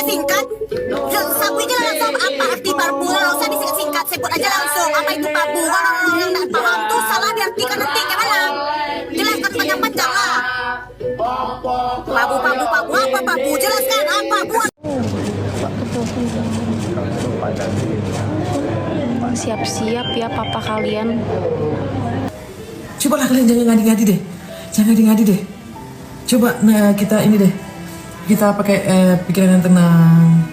disingkat-singkat? Sabi aja langsung apa arti parbu, nggak usah disingkat-singkat, sebut aja langsung apa itu parbu. Kalau orang yang nggak paham tuh salah diartikan nanti gimana? Jelaskan panjang-panjang lah. Pabu apa pabu? Jelaskan apa bu? Siap-siap ya papa kalian. Cobalah kalian jangan ngadi-ngadi deh. Jangan ngadi-ngadi deh. Coba kita ini deh. Kita pakai pikiran yang tenang.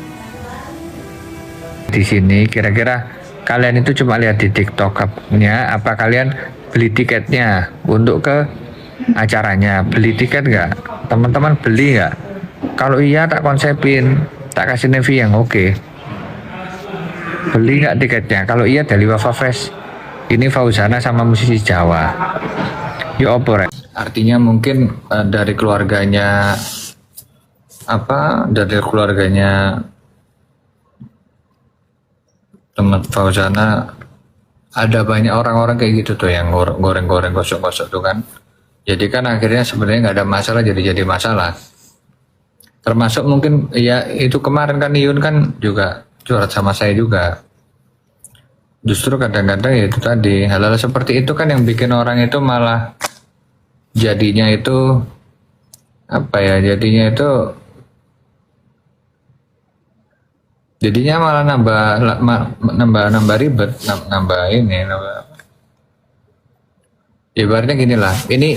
Di sini kira-kira kalian itu cuma lihat di TikTok-nya, apa kalian beli tiketnya untuk ke acaranya? Beli tiket nggak? Teman-teman beli nggak? Kalau iya tak konsepin, tak kasih Nevi yang oke. Beli nggak tiketnya? Kalau iya dari Wafa Fest. Ini Fauzana sama musisi Jawa. Yo opor. Artinya mungkin dari keluarganya teman Fauzana ada banyak orang-orang kayak gitu tuh yang goreng-goreng gosok-gosok tuh kan. Jadi kan akhirnya sebenarnya nggak ada masalah jadi masalah. Termasuk mungkin ya itu kemarin kan Iyun kan juga curhat sama saya juga. Justru kadang-kadang ya itu tadi hal-hal seperti itu kan yang bikin orang itu malah jadinya itu apa ya, jadinya malah nambah ribet, nambah ibaratnya gini lah, ini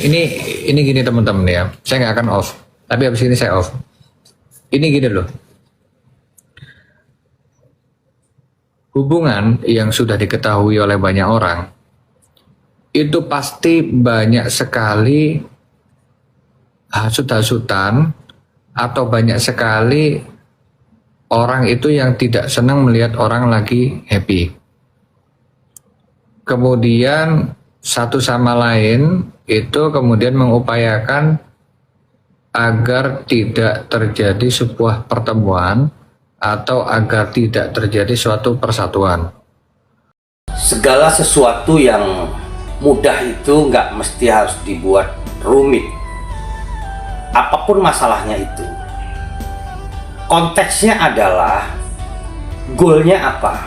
gini teman-teman ya, saya nggak akan off tapi habis ini saya off. Ini gini loh, hubungan yang sudah diketahui oleh banyak orang itu pasti banyak sekali hasut-hasutan atau banyak sekali orang itu yang tidak senang melihat orang lagi happy. Kemudian satu sama lain itu kemudian mengupayakan agar tidak terjadi sebuah pertemuan atau agar tidak terjadi suatu persatuan. Segala sesuatu yang mudah itu nggak mesti harus dibuat rumit. Apapun masalahnya itu, konteksnya adalah goalnya apa.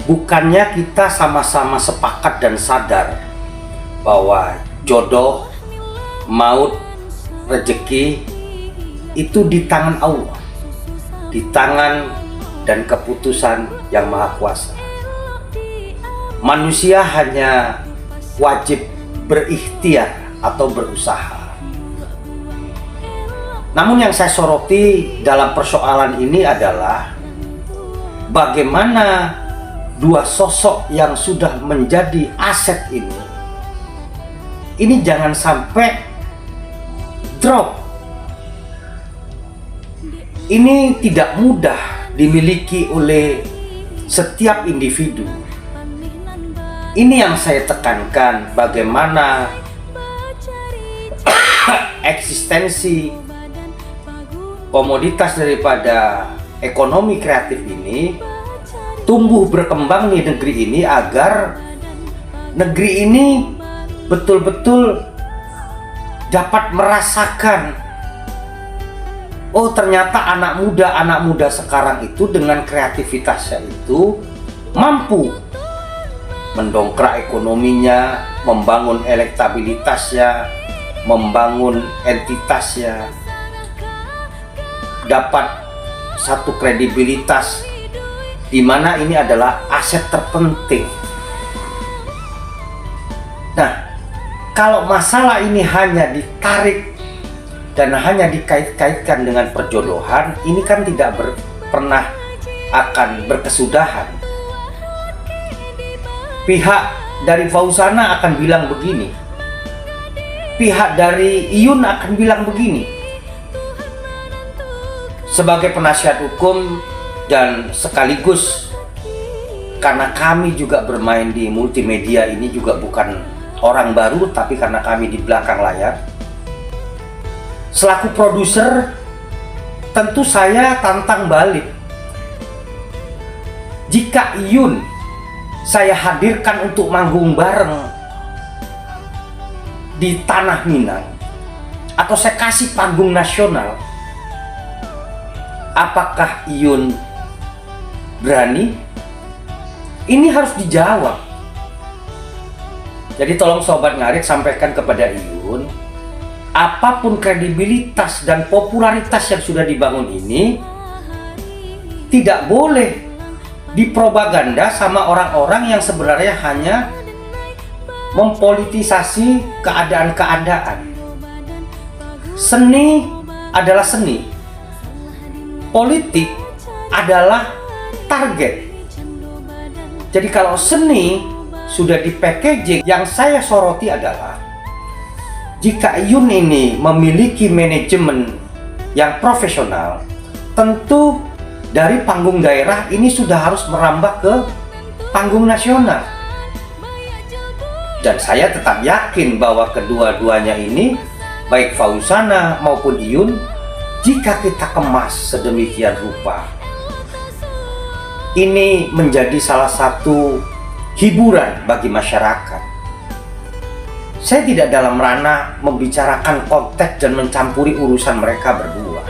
Bukannya kita sama-sama sepakat dan sadar bahwa jodoh, maut, rezeki itu di tangan Allah, di tangan dan keputusan yang maha kuasa. Manusia hanya wajib berikhtiar atau berusaha. Namun yang saya soroti dalam persoalan ini adalah bagaimana dua sosok yang sudah menjadi aset ini jangan sampai drop. Ini tidak mudah dimiliki oleh setiap individu. Ini yang saya tekankan, bagaimana eksistensi komoditas daripada ekonomi kreatif ini tumbuh berkembang di negeri ini agar negeri ini betul-betul dapat merasakan, oh ternyata anak muda sekarang itu dengan kreativitasnya itu mampu mendongkrak ekonominya, membangun elektabilitasnya, membangun entitasnya, dapat satu kredibilitas di mana ini adalah aset terpenting. Nah, kalau masalah ini hanya ditarik dan hanya dikait-kaitkan dengan perjodohan, ini kan tidak pernah akan berkesudahan. Pihak dari Fauzana akan bilang begini, pihak dari Iyun akan bilang begini. Sebagai penasihat hukum dan sekaligus karena kami juga bermain di multimedia ini juga bukan orang baru, tapi karena kami di belakang layar, selaku produser tentu saya tantang balik. Jika Iyun saya hadirkan untuk manggung bareng di Tanah Minang, atau saya kasih panggung nasional, Apakah Iyun berani? Ini harus dijawab. Jadi tolong Sobat Ngarit sampaikan kepada Iyun, apapun kredibilitas dan popularitas yang sudah dibangun ini tidak boleh dipropaganda sama orang-orang yang sebenarnya hanya mempolitisasi keadaan-keadaan. Seni adalah seni, politik adalah target. Jadi kalau seni sudah di packaging, yang saya soroti adalah jika Iyun ini memiliki manajemen yang profesional, tentu dari panggung daerah ini sudah harus merambah ke panggung nasional. Dan saya tetap yakin bahwa kedua-duanya ini, baik Fauzana maupun Iyun, jika kita kemas sedemikian rupa, ini menjadi salah satu hiburan bagi masyarakat. Saya tidak dalam ranah membicarakan konteks dan mencampuri urusan mereka berdua.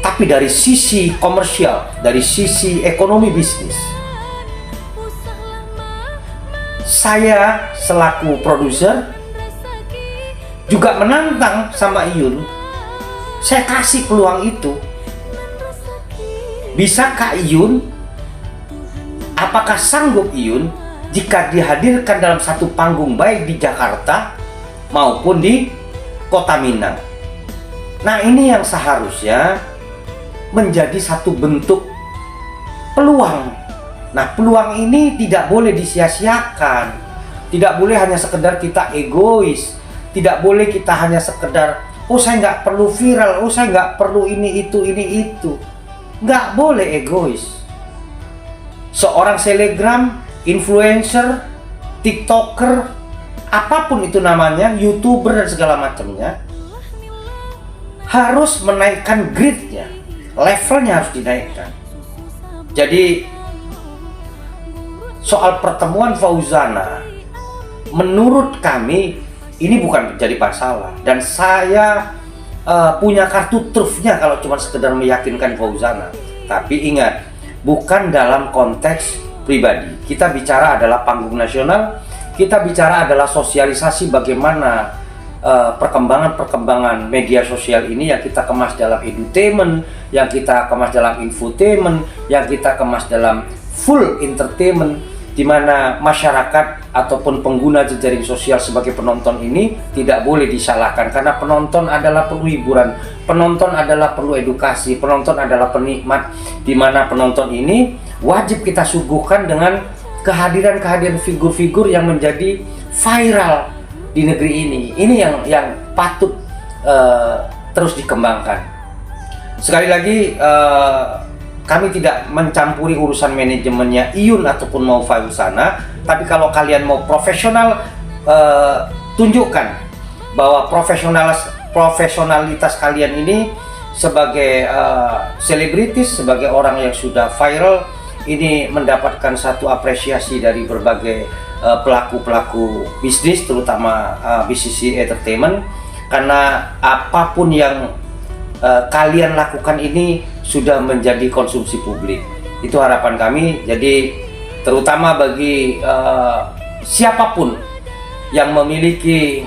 Tapi dari sisi komersial, dari sisi ekonomi bisnis, saya selaku produser juga menantang sama Iyun. Saya kasih peluang itu. Bisakah Iyun? Apakah sanggup Iyun jika dihadirkan dalam satu panggung baik di Jakarta maupun di Kota Minang? Nah, ini yang seharusnya menjadi satu bentuk peluang. Nah, peluang ini tidak boleh disia-siakan. Tidak boleh hanya sekedar kita egois. Tidak boleh kita hanya sekedar, oh saya nggak perlu viral, oh saya nggak perlu ini itu. Nggak boleh egois. Seorang selebgram, influencer, tiktoker, apapun itu namanya, youtuber dan segala macamnya, harus menaikkan gridnya, levelnya harus dinaikkan. Jadi soal pertemuan Fauzana, menurut kami ini bukan menjadi masalah, dan saya punya kartu trufnya kalau cuma sekedar meyakinkan Fauzana. Tapi ingat, bukan dalam konteks pribadi. Kita bicara adalah panggung nasional, kita bicara adalah sosialisasi bagaimana perkembangan media sosial ini yang kita kemas dalam edutainment, yang kita kemas dalam infotainment, yang kita kemas dalam full entertainment, di mana masyarakat ataupun pengguna jejaring sosial sebagai penonton ini tidak boleh disalahkan, karena penonton adalah perlu hiburan, penonton adalah perlu edukasi, penonton adalah penikmat, di mana penonton ini wajib kita suguhkan dengan kehadiran figur-figur yang menjadi viral di negeri ini. Ini yang patut terus dikembangkan. Sekali lagi, kami tidak mencampuri urusan manajemennya Iyun ataupun mau Fauzana, tapi kalau kalian mau profesional, tunjukkan bahwa profesionalitas kalian ini sebagai selebritis, sebagai orang yang sudah viral, ini mendapatkan satu apresiasi dari berbagai pelaku-pelaku bisnis, terutama bisnis entertainment, karena apapun yang kalian lakukan ini sudah menjadi konsumsi publik. Itu harapan kami. Jadi terutama bagi siapapun yang memiliki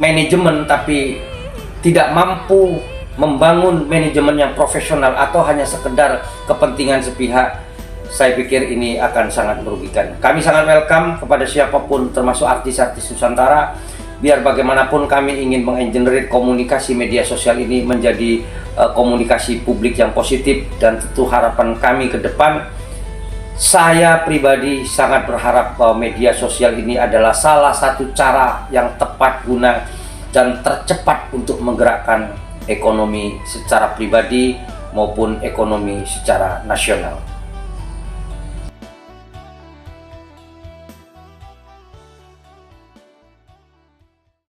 manajemen tapi tidak mampu membangun manajemen yang profesional atau hanya sekedar kepentingan sepihak, saya pikir ini akan sangat merugikan. Kami sangat welcome kepada siapapun, termasuk artis-artis Nusantara. Biar bagaimanapun kami ingin mengenerate komunikasi media sosial ini menjadi komunikasi publik yang positif, dan tentu harapan kami ke depan, saya pribadi sangat berharap bahwa media sosial ini adalah salah satu cara yang tepat guna dan tercepat untuk menggerakkan ekonomi secara pribadi maupun ekonomi secara nasional.